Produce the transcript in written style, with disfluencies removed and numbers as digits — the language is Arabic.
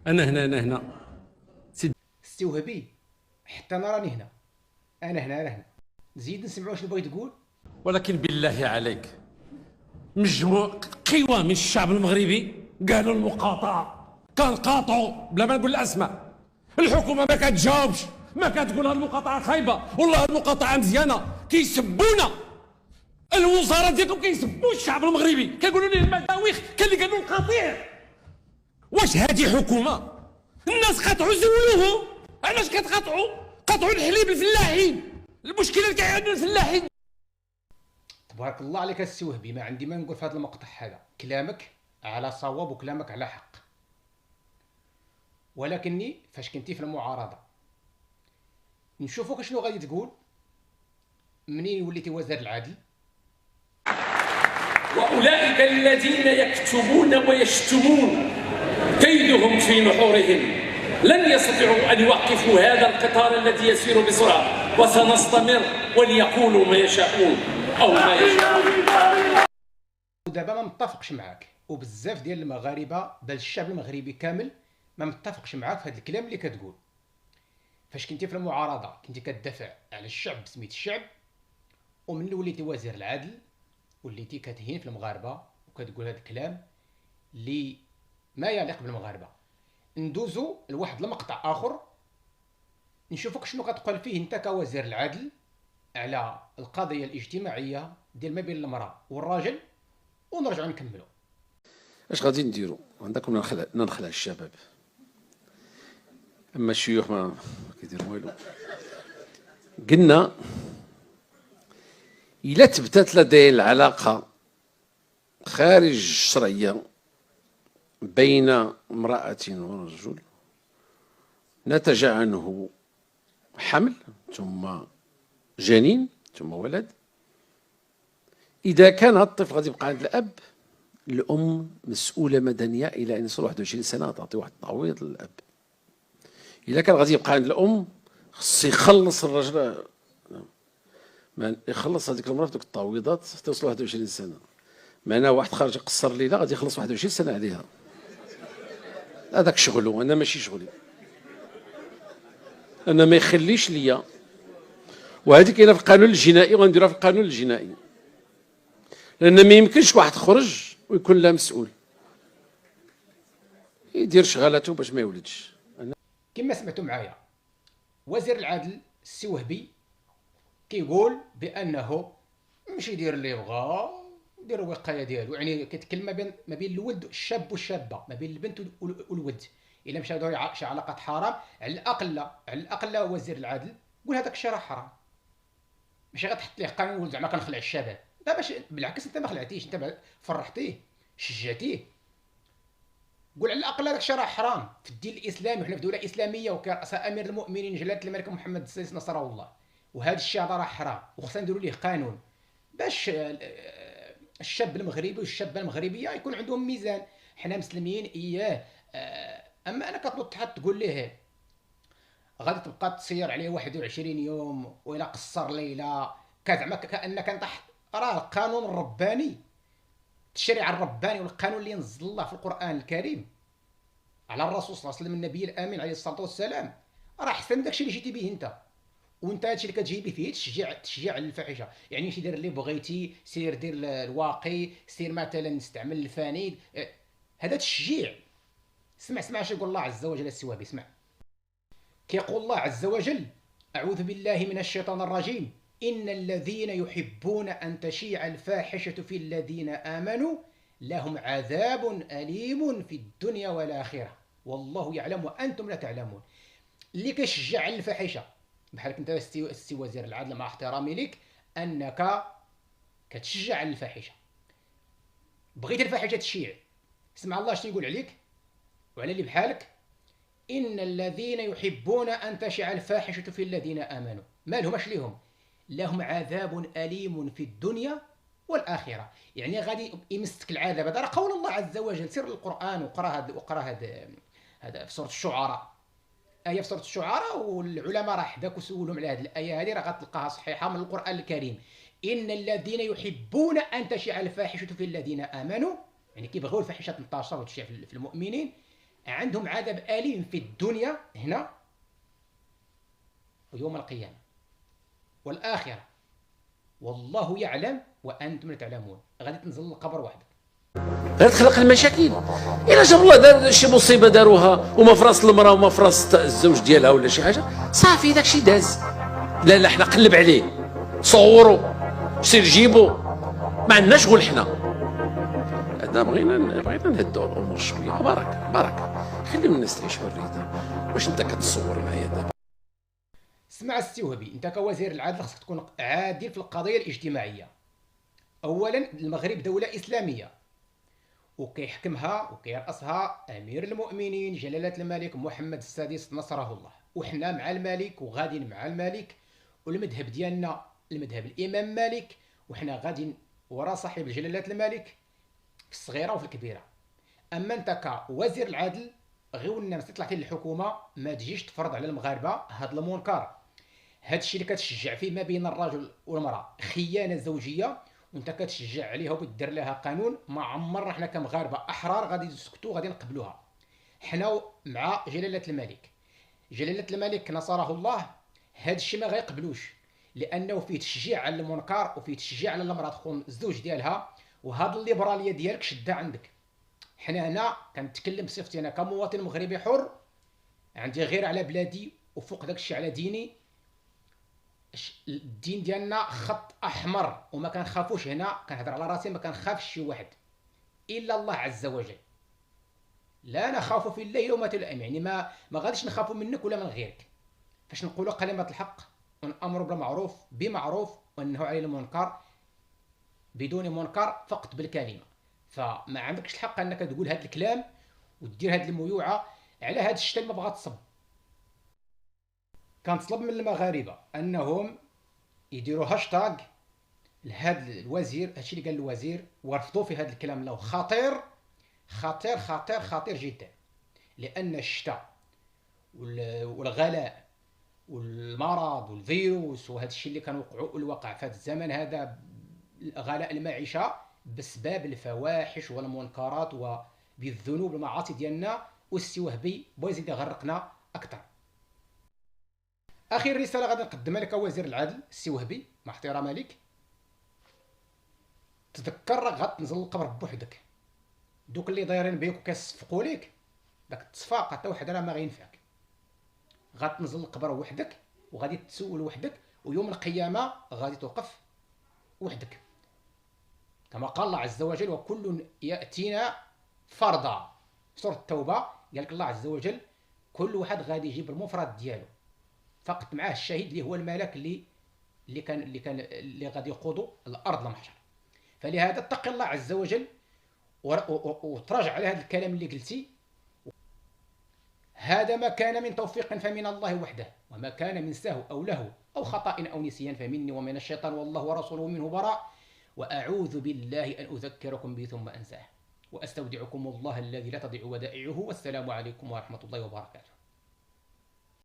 انا هنا سي وهبي، حتى انا راني هنا. انا هنا. زيد نسمعوا واش بغيت تقول. ولكن بالله عليك، مجموع قوى من الشعب المغربي قالوا المقاطعه، كنقاطعوا بلا ما نقول الاسماء. الحكومه ما كتجاوبش، ما كتقول هاد المقاطعه خايبه، والله هاد المقاطعه مزيانه. كيسبونا، الوزاره ديالكم كيسبوا الشعب المغربي، كيقولوا ليه المداويخ، كاين اللي قالوا القطيع. واش هادي حكومه؟ الناس قطعوا زولوهم، علاش كتقطعوا؟ قطعوا الحليب الفلاحين، المشكله اللي كيعانوا الفلاحين. تبارك الله عليك السي وهبي، ما عندي ما نقول في هذا المقطع هذا. كلامك على صواب وكلامك على حق، ولكني فاش كنتي في المعارضه نشوفوك شنو غادي تقول منين وليتي وزير العدل. وأولئك الذين يكتبون ويشتمون كيدهم في نحورهم لن يستطيعوا أن يوقفوا هذا القطار الذي يسير بسرعة، وسنستمر وليقولوا ما يشاءون أو ما يشاءون. ودابا ما متفقش معاك، وبزاف ديال المغاربه بل الشعب المغربي كامل ما متفقش معاك في هذا الكلام اللي كتقول. فاش كنتي في المعارضه كنتي كتدافع على الشعب بسميت الشعب، ومن وليتي وزير العدل وليتي كتهين في المغاربه وكتقول هذا الكلام اللي ما يليق بالمغاربه. ندوزو لواحد المقطع اخر نشوفك شنو كتقول فيه انت كوزير العدل على القضيه الاجتماعيه ديال ما بين المراه والراجل، ونرجعوا نكملوا. اش غادي نديروا؟ عندكم ننخلع الشباب، اما الشيوخ ما كيديروا والو. قلنا الا تبتات لديه العلاقه خارج الشرعيه بين امراه ورجل، نتج عنه حمل ثم جنين ثم ولد. اذا كان هذا الطفل غادي يبقى عند الاب، الام مسؤوله مدنيه الى ان يوصل 21 سنه تعطي واحد التعويض للاب. اذا كان غادي يبقى عند الام، خص يخلص الرجل، ما يخلص هذيك المراه بدوك التعويضات حتى توصل 21 سنه. معناها واحد خارج قصر ليله غادي يخلص 21 سنه عليها. هذاك شغله، انا ماشي شغلي، انا ما يخليش ليا. وهذه كاينه في القانون الجنائي وغنديرها في القانون الجنائي، لان ما يمكنش واحد خرج ويكون لا مسؤول، يدير شغالته باش ما يولدش. كما سمعتوا معايا وزير العدل السي وهبي كيقول بانه مش يدير اللي يبغى، يدير الوقايه ديالو. يعني كيتكلم ما بين الولد الشاب والشابه، ما بين البنت والولد. الا مشى دار شي علاقات حرام، على الاقل وزير العدل قول هذاك الشيء راه حرام، ماشي غتحط ليه قانون ولد زعما كنخلع الشباب. لا، باش بالعكس انت ما خلعتيش، انت فرحتيه شجعتيه. قول على الاقل هذاك الشيء راه حرام في الدين الاسلامي، وحنا في دوله اسلاميه وكرأس امير المؤمنين جلاله الملك محمد السادس نصره الله، وهذا الشيء هذا راه حرام وخصنا نديروا ليه قانون باش الشاب المغربي والشابه المغربيه يكون عندهم ميزان. حنا مسلمين اياه. اما انا كتنوض حتى تقول ليه غادي تبقى تسير عليه 21 يوم والى قصر ليله، كزعما كانك انت راه القانون الرباني، الشريعه الرباني والقانون اللي نزل الله في القران الكريم على الرسول صلى الله عليه وسلم النبي الامين عليه الصلاه والسلام راه احسن من داكشي اللي جيتي به انت. وانت هادشي اللي كتجي به فيه تشجيع على الفاحشه. يعني شي دير اللي بغيتي، سير دير الواقي، سير مثلا استعمل الفانيد، هذا تشجيع. اسمع اش يقول الله عز وجل السوابي، اسمع. كيقول الله عز وجل: اعوذ بالله من الشيطان الرجيم، ان الذين يحبون ان تشيع الفاحشه في الذين امنوا لهم عذاب اليم في الدنيا والاخره والله يعلم وانتم لا تعلمون. اللي كيشجع على الفاحشه بحالك انت السي وزير العدل، مع احترامي لك، انك كتشجع على الفاحشه، بغيت الفاحشه تشيع. اسمع الله اش يقول عليك وعلى اللي بحالك: ان الذين يحبون ان تشيع الفاحشه في الذين امنوا، مالهم اش ليهم؟ لهم عذاب اليم في الدنيا والاخره. يعني غادي يمسك العذاب. هذا راه قول الله عز وجل. سير القران وقرا هذا في سوره الشعراء، آية في سورة الشعراء، والعلماء راه حداك وسولهم على هذه الآية هذه، راه غتلقاها صحيحة من القرآن الكريم. إن الذين يحبون أن تشيع الفاحشة في الذين آمنوا، يعني كيبغيو الفاحشة تنتشر وتشيع في المؤمنين، عندهم عذاب أليم في الدنيا هنا ويوم القيامة والآخرة، والله يعلم وأنتم لا تعلمون. غادي تنزل للقبر وحدك، غير تخلق المشاكل. الا جاب الله دار شي مصيبه داروها وما في راس المراه وما في راس الزوج ديالها ولا شي حاجه، صافي داكشي داز. لا لا حنا قلب عليه، صوروا، سير جيبو، ما عندناش شغل حنا. هذا بغينا نهدوا الامور شويه. بارك خلي الناس تعيش حريتها. واش انت كتصور معايا دابا؟ اسمع السي وهبي، انت كوزير العدل خصك تكون عادل في القضيه الاجتماعيه. اولا المغرب دوله اسلاميه وكيحكمها وكيرأسها امير المؤمنين جلاله الملك محمد السادس نصره الله، وحنا مع الملك وغاديين مع الملك، والمذهب ديالنا المذهب الامام مالك، وحنا غاديين ورا صاحب جلاله الملك في الصغيره وفي الكبيره. اما انت كوزير العدل غير الناس طلعتي للحكومه ما تجيش تفرض على المغاربه هذا المنكر، هذا الشيء اللي كتشجع فيه ما بين الرجل والمراه خيانه زوجيه وانت كتشجع عليها وبدير لها قانون. ما عمرنا حنا كمغاربه احرار غادي نسكتوا غادي نقبلوها. حنا مع جلاله الملك، جلاله الملك نصره الله هذا الشيء ما غيقبلوش، لانه فيه تشجيع على المنكر وفيه تشجيع على المراه تخون الزوج ديالها، وهذا الليبراليه ديالك شدها عندك. حنا هنا كنتكلم بصفتي انا كمواطن مغربي حر، عندي غير على بلادي وفوق داك الشيء على ديني. الدين ديالنا خط احمر وما كنخافوش. هنا كنهضر على راسي، ما كنخافش شي واحد الا الله عز وجل. لا نخاف في الله لومة لائم، يعني ما غاديش نخافوا منك ولا من غيرك. فاش نقولوا كلمه الحق ونامر بالمعروف بمعروف وننهوا عن المنكر بدون منكر فقط بالكلمه. فما عندكش الحق انك تقول هذا الكلام ودير هذه الميوعه على هذا الشيء ما بغات تصب. كنطلب من المغاربه انهم يديروا هاشتاغ لهذا الوزير، هادشي اللي قال الوزير، ورفضوا في هذا الكلام له خطير خطير خطير خطير جدا. لان الشتاء والغلاء والمرض والفيروس وهذا الشيء اللي كان الواقع في هذا الزمن هذا، غلاء المعيشه بسبب الفواحش والمنكرات وبالذنوب المعاصي ديالنا، والسي وهبي بغى يزيد يغرقنا اكثر. اخر رساله غادي نقدمها لك وزير العدل السي وهبي مع احترامي لك، تذكر راك غتنزل للقبر بوحدك. دوك اللي دايرين بيك وكيصفقوا ليك داك التصفاق حتى واحد راه ما غينفعك. غتنزل للقبر وحدك وغادي تسول وحدك، ويوم القيامه غادي توقف وحدك. كما قال الله عز وجل وكل ياتينا فردا. سوره التوبه قال لك الله عز وجل كل واحد غادي يجيب المفرد ديالو، فقط معاه الشهيد اللي هو الملك اللي غادي يقودوا الارض المحشر. فلهذا اتق الله عز وجل وتراجع على هذا الكلام اللي قلتي. هذا ما كان من توفيق فمن الله وحده، وما كان من سهو او لهو او خطأ او نسيان فمني ومن الشيطان والله ورسوله منه براء. واعوذ بالله ان اذكركم به ثم انساه، واستودعكم الله الذي لا تضيع ودائعه. والسلام عليكم ورحمه الله وبركاته.